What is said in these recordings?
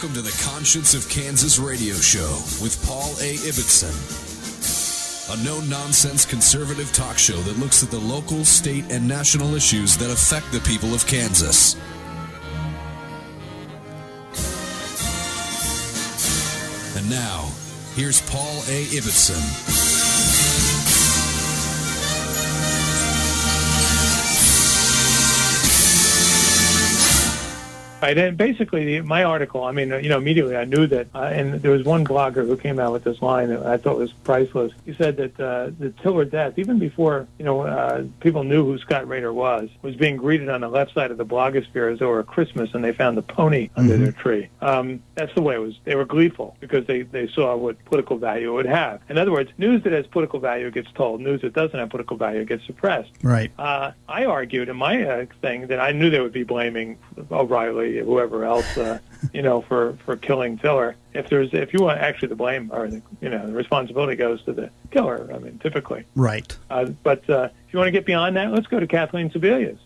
Welcome to the Conscience of Kansas radio show with Paul A. Ibbetson, a no-nonsense conservative talk show that looks at the local, state, and national issues that affect the people of Kansas. And now, here's Paul A. Ibbetson. Right, and basically, my article, immediately I knew that, and there was one blogger who came out with this line that I thought was priceless. He said that the Tiller death, even before, people knew who Scott Rader was being greeted on the left side of the blogosphere as though it were Christmas and they found the pony under their tree. That's the way it was. They were gleeful because they saw what political value it would have. In other words, news that has political value gets told. News that doesn't have political value gets suppressed. Right. I argued in my thing that I knew they would be blaming O'Reilly, whoever else, for killing Tiller. If you want actually the blame or the responsibility goes to the killer. I mean, typically. Right. But if you want to get beyond that, let's go to Kathleen Sebelius,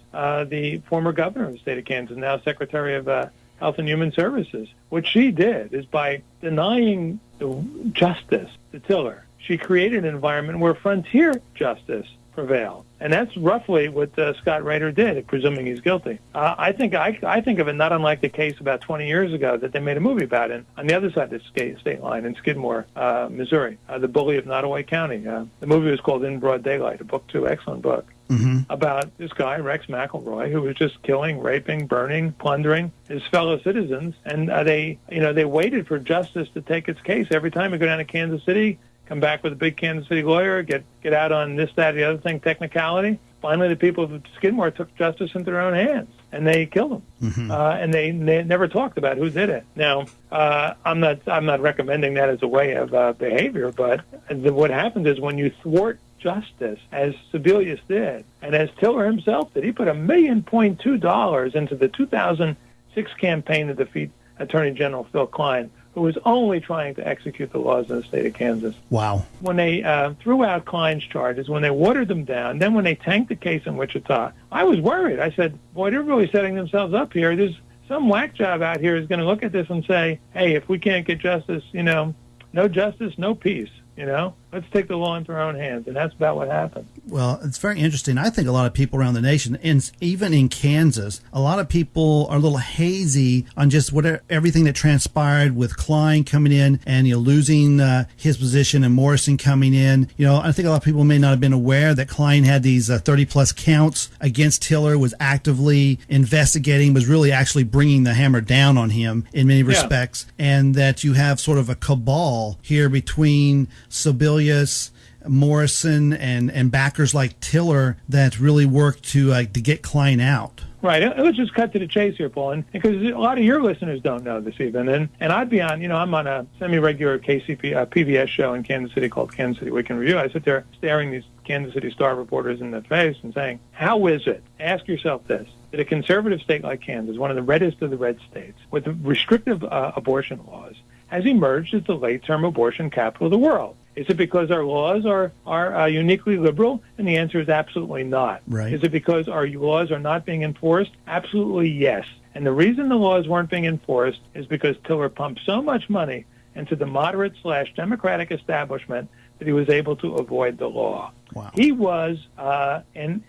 the former governor of the state of Kansas, now Secretary of Health and Human Services. What she did is by denying the justice to Tiller, she created an environment where frontier justice prevailed. And that's roughly what Scott Rader did, presuming he's guilty. I think of it not unlike the case about 20 years ago that they made a movie about it on the other side of the state line in Skidmore, Missouri, The Bully of Nottoway County. The movie was called In Broad Daylight, a book too, excellent book, about this guy, Rex McElroy, who was just killing, raping, burning, plundering his fellow citizens. And they waited for justice to take its case. Every time we go down to Kansas City, come back with a big Kansas City lawyer, get out on this, that, the other thing, technicality. Finally, the people of Skidmore took justice into their own hands, and they killed him. And they never talked about who did it. Now, I'm not recommending that as a way of behavior, but what happens is when you thwart justice, as Sebelius did, and as Tiller himself did, he put $1.2 million into the 2006 campaign to defeat Attorney General Phil Klein, who was only trying to execute the laws in the state of Kansas. Wow. When they threw out Klein's charges, when they watered them down, then when they tanked the case in Wichita, I was worried. I said, boy, they're really setting themselves up here. There's some whack job out here is going to look at this and say, hey, if we can't get justice, no justice, no peace. Let's take the law into our own hands. And that's about what happened. Well, it's very interesting. I think a lot of people around the nation, and even in Kansas, a lot of people are a little hazy on just everything that transpired with Klein coming in and losing his position and Morrison coming in. I think a lot of people may not have been aware that Klein had these 30-plus counts against Tiller, was actively investigating, was really actually bringing the hammer down on him in many respects, and that you have sort of a cabal here between Sebelius, Morrison, and backers like Tiller that really worked to get Klein out. Right. Let's just cut to the chase here, Paul, because a lot of your listeners don't know this even. And I'd be on, I'm on a semi-regular PBS show in Kansas City called Kansas City Week in Review. I sit there staring these Kansas City Star reporters in the face and saying, how is it? Ask yourself this. That a conservative state like Kansas, one of the reddest of the red states, with restrictive abortion laws, has emerged as the late-term abortion capital of the world. Is it because our laws are uniquely liberal? And the answer is absolutely not. Right. Is it because our laws are not being enforced? Absolutely yes. And the reason the laws weren't being enforced is because Tiller pumped so much money into the moderate/democratic establishment that he was able to avoid the law. Wow. He was, I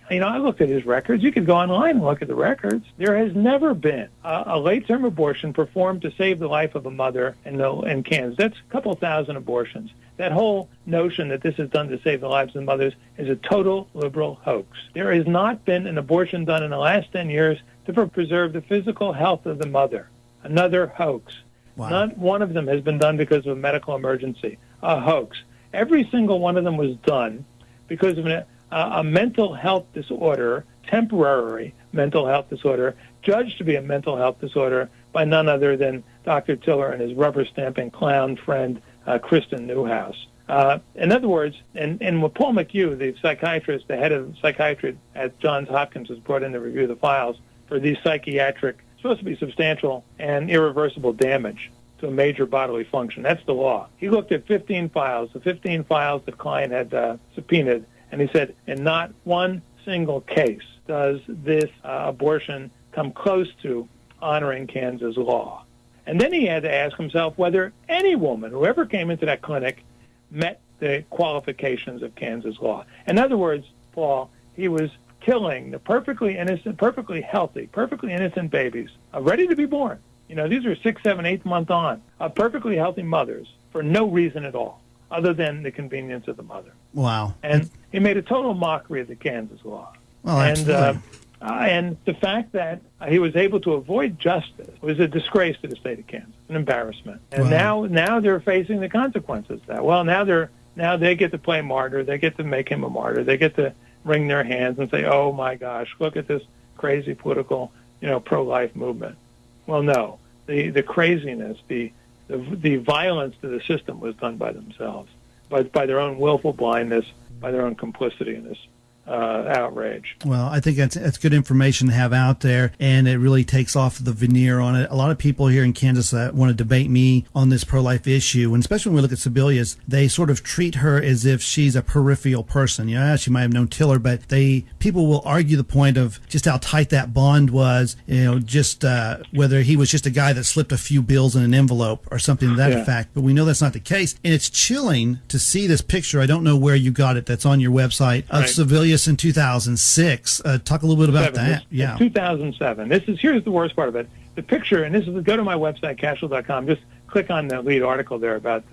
looked at his records. You could go online and look at the records. There has never been a late-term abortion performed to save the life of a mother in Kansas. That's a couple thousand abortions. That whole notion that this is done to save the lives of mothers is a total liberal hoax. There has not been an abortion done in the last 10 years to preserve the physical health of the mother. Another hoax. Wow. Not one of them has been done because of a medical emergency. A hoax. Every single one of them was done because of a mental health disorder, temporary mental health disorder, judged to be a mental health disorder by none other than Dr. Tiller and his rubber-stamping clown friend, Kristen Newhouse. In other words, and what Paul McHugh, the psychiatrist, the head of psychiatry at Johns Hopkins, was brought in to review the files for these psychiatric, supposed to be substantial and irreversible damage to a major bodily function. That's the law. He looked at 15 files, the 15 files that Klein had subpoenaed, and he said, in not one single case does this abortion come close to honoring Kansas law. And then he had to ask himself whether any woman who ever came into that clinic met the qualifications of Kansas law. In other words, Paul, he was killing the perfectly innocent, perfectly healthy, perfectly innocent babies, ready to be born. You know, these are 6, 7, 8 months on, perfectly healthy mothers for no reason at all, other than the convenience of the mother. Wow. And he made a total mockery of the Kansas law. Well, absolutely. And the fact that he was able to avoid justice was a disgrace to the state of Kansas, an embarrassment. And now they're facing the consequences of that. Well, now they get to play martyr. They get to make him a martyr. They get to wring their hands and say, "Oh my gosh, look at this crazy political, pro-life movement." Well, no, the craziness, the violence to the system was done by themselves, by their own willful blindness, by their own complicity in this outrage. Well, I think that's good information to have out there, and it really takes off the veneer on it. A lot of people here in Kansas that want to debate me on this pro-life issue, and especially when we look at Sebelius, they sort of treat her as if she's a peripheral person. She might have known Tiller, but people will argue the point of just how tight that bond was, just whether he was just a guy that slipped a few bills in an envelope or something to that effect. But we know that's not the case, and it's chilling to see this picture. I don't know where you got it. That's on your website of Sebelius in 2006. Talk a little bit about that. Yeah, 2007. Here's the worst part of it. The picture, and go to my website, Cashill.com. Just click on the lead article there about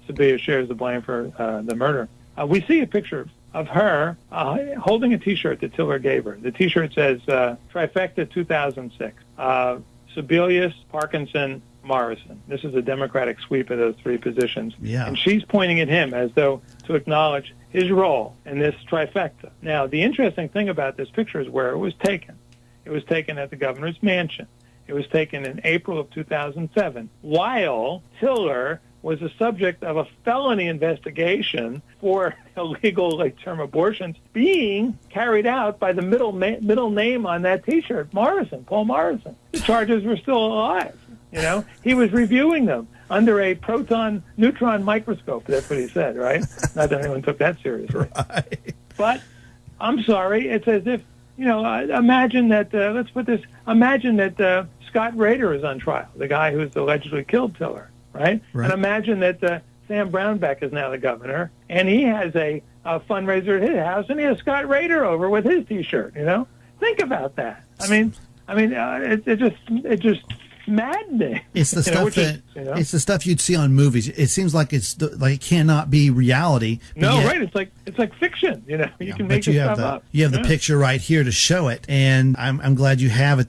Sebelius shares the blame for the murder. We see a picture of her holding a T-shirt that Tiller gave her. The T-shirt says Trifecta 2006. Sebelius, Parkinson, Morrison. This is a Democratic sweep of those three positions. Yeah. And she's pointing at him as though to acknowledge his role in this trifecta. Now, the interesting thing about this picture is where it was taken. It was taken at the governor's mansion. It was taken in April of 2007, while Tiller was the subject of a felony investigation for illegal late-term abortions being carried out by the middle name on that T-shirt, Morrison, Paul Morrison. The charges were still alive. He was reviewing them under a proton-neutron microscope. That's what he said, right? Not that anyone took that seriously. Right. But I'm sorry. It's as if, imagine that, imagine that Scott Rader is on trial, the guy who's allegedly killed Tiller, right? And imagine that Sam Brownback is now the governor, and he has a fundraiser at his house, and he has Scott Rader over with his T-shirt, Think about that. It just maddening. It's the stuff it's the stuff you'd see on movies. It seems like it cannot be reality. No, right? It's like fiction. You can make this stuff up. You have the picture right here to show it, and I'm glad you have it there.